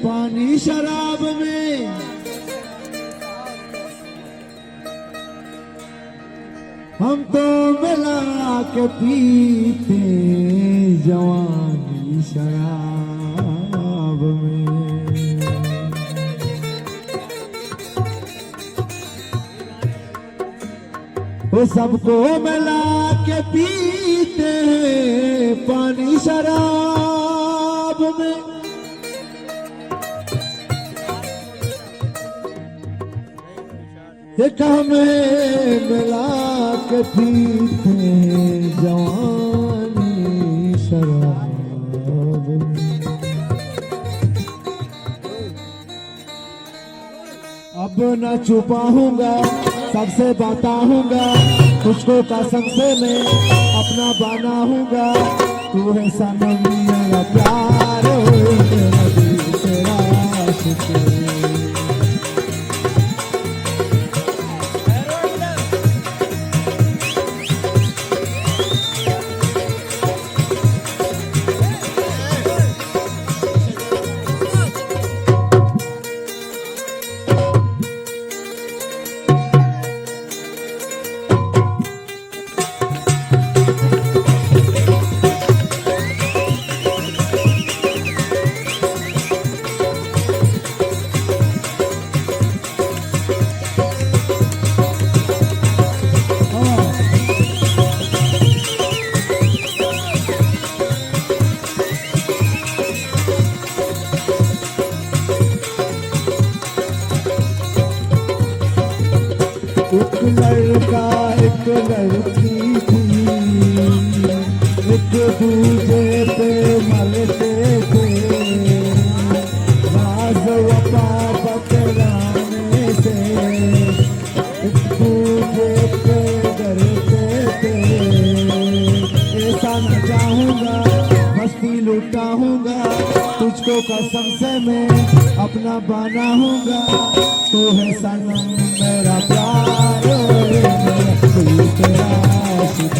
पानी शराब में, हम तो मिला के पीते जवानी शराब में। वो सबको मिला के पीते पानी शराब में। एक हमें मिला के पीते जवानी शराब में। अब न छुपाऊंगा, सबसे बताऊंगा, तुझको कसम से मैं अपना बनाऊंगा। तू है सनम मेरा प्यार, मेरा दिल तेरा आशिक। एक लड़का एक लड़की थी, एक दूजे पे मलते थे, राज वफा बतलाने से एक दूजे पे डरते थे। ऐसा न चाहूंगा, मस्ती लुटाऊंगा, तुझको कसम से मैं अपना बनाऊंगा। तू है सनम मेरा प्यार, मेरा दिल तेरा आशिक।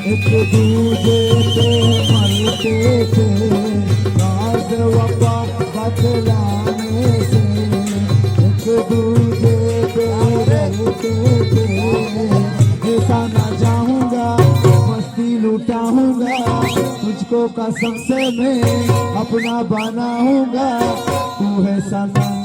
एक दूजे पे मरते थे, राज वफा बतलाने से एक दूजे पे डरते थे। ऐसा न जाऊंगा, मस्ती लुटाऊंगा, तुझको कसम से मैं अपना बनाऊंगा। तू है सनम